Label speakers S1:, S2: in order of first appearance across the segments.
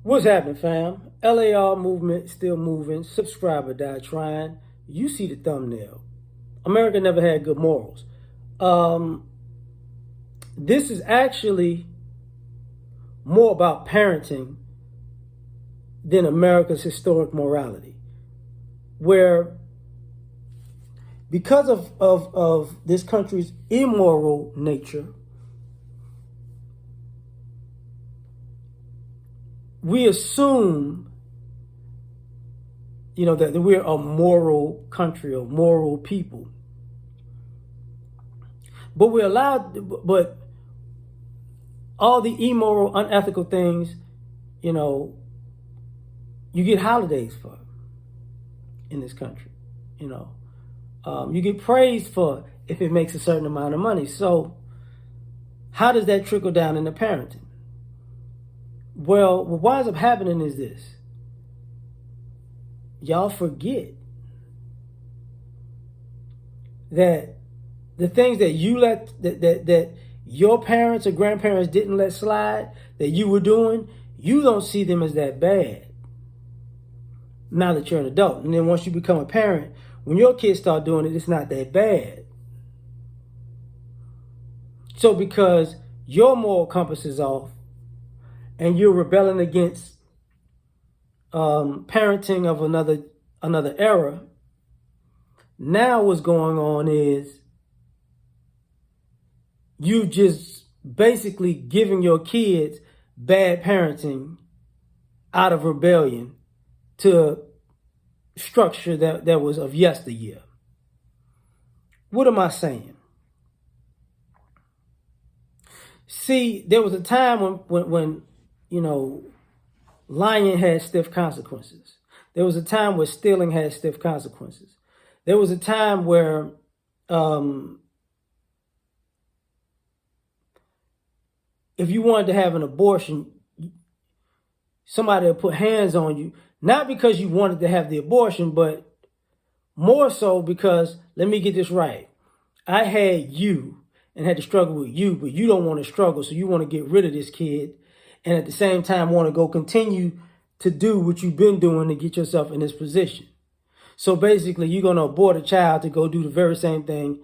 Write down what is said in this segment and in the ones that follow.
S1: What's happening, fam? L.A.R movement still moving. Subscriber died trying. You see the thumbnail. America never had good morals. Um, this is actually more about parenting than America's historic morality, where because of this country's immoral nature, we assume that we're a moral country, a moral people. But we're allowed, but all the immoral, unethical things, you get holidays for in this country. You get praised for if it makes a certain amount of money. So how does that trickle down into parenting? Well, what winds up happening is this. Y'all forget that the things that you that your parents or grandparents didn't let slide, that you were doing, you don't see them as that bad now that you're an adult. And then once you become a parent, when your kids start doing it, it's not that bad. So because your moral compass is off and you're rebelling against parenting of another era, now what's going on is you just basically giving your kids bad parenting out of rebellion to structure that was of yesteryear. What am I saying? See, there was a time when lying had stiff consequences. There was a time where stealing had stiff consequences. There was a time where if you wanted to have an abortion, somebody would put hands on you, not because you wanted to have the abortion, but more so because, let me get this right, I had you and had to struggle with you, but you don't want to struggle, so you want to get rid of this kid, and at the same time want to go continue to do what you've been doing to get yourself in this position. So basically, you're going to abort a child to go do the very same thing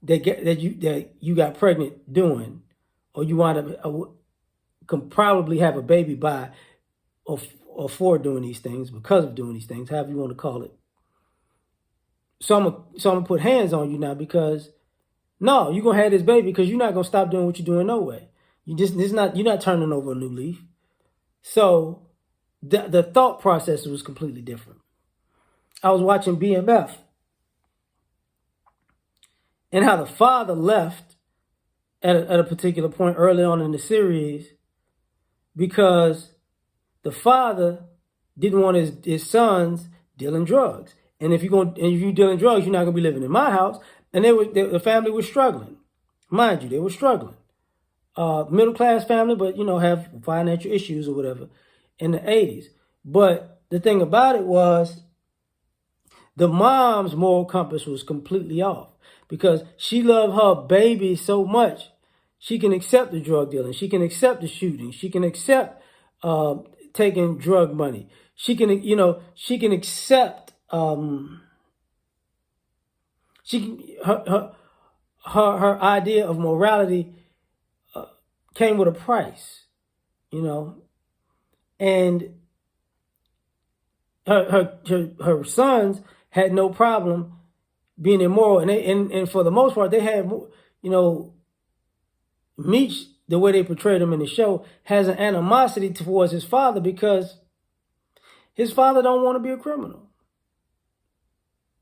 S1: that you got pregnant doing, or you want to can probably have a baby by or for doing these things, because of doing these things, however you want to call it. So I'm gonna put hands on you now, because no, you're gonna have this baby because you're not gonna stop doing what you're doing no way. You're not turning over a new leaf. So the thought process was completely different. I was watching BMF and how the father left at a particular point early on in the series because the father didn't want his sons dealing drugs. And if you're dealing drugs, you're not gonna be living in my house. And the family was struggling. Mind you, they were struggling. Middle class family, but have financial issues or whatever in the 80s. But the thing about it was the mom's moral compass was completely off because she loved her baby so much. She can accept the drug dealing. She can accept the shooting. She can accept taking drug money. She can accept her idea of morality came with a price, and her sons had no problem being immoral, and for the most part they had, Meech, the way they portrayed him in the show, has an animosity towards his father because his father don't want to be a criminal.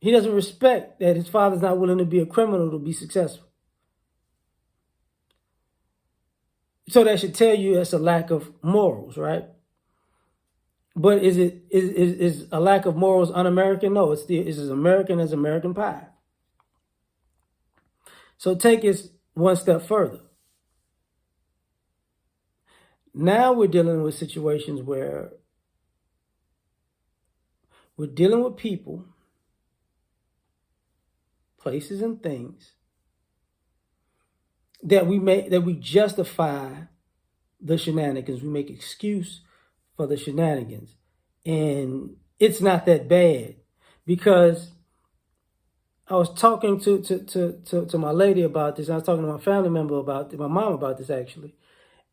S1: He doesn't respect that his father's not willing to be a criminal to be successful. So that should tell you it's a lack of morals, right? But is a lack of morals un-American? No, it's as American as American pie. So take it one step further. Now we're dealing with situations where we're dealing with people, places, and things that we justify the shenanigans. We make excuse for the shenanigans. And it's not that bad, because I was talking to my lady about this. I was talking to my family member about this, my mom about this actually.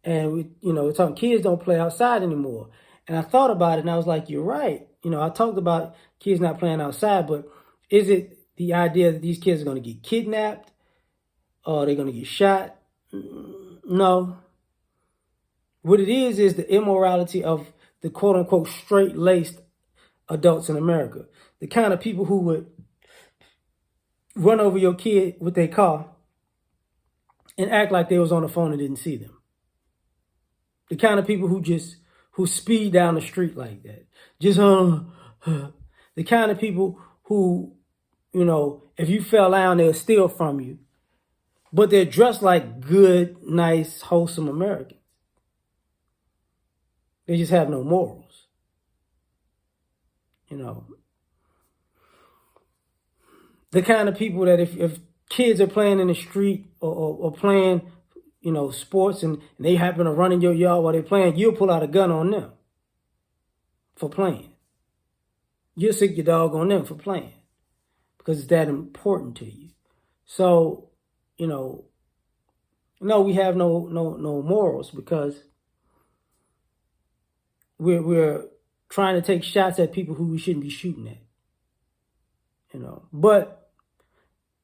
S1: And we're talking, kids don't play outside anymore. And I thought about it and I was like, you're right. I talked about kids not playing outside, but is it the idea that these kids are going to get kidnapped or they're going to get shot? No. What it is the immorality of the quote unquote straight-laced adults in America. The kind of people who would run over your kid with their car and act like they was on the phone and didn't see them. The kind of people who speed down the street like that. The kind of people who, if you fell down, they'll steal from you. But they're dressed like good, nice, wholesome Americans. They just have no morals. The kind of people that if kids are playing in the street or playing, sports and they happen to run in your yard while they're playing, you'll pull out a gun on them for playing. You'll sick your dog on them for playing because it's that important to you. So, no, we have no morals because we're trying to take shots at people who we shouldn't be shooting at. But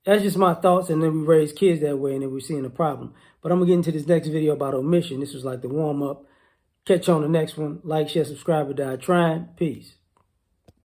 S1: that's just my thoughts, and then we raise kids that way, and then we're seeing a problem. But I'm going to get into this next video about omission. This was like the warm-up. Catch you on the next one. Like, share, subscribe, or die trying. Peace.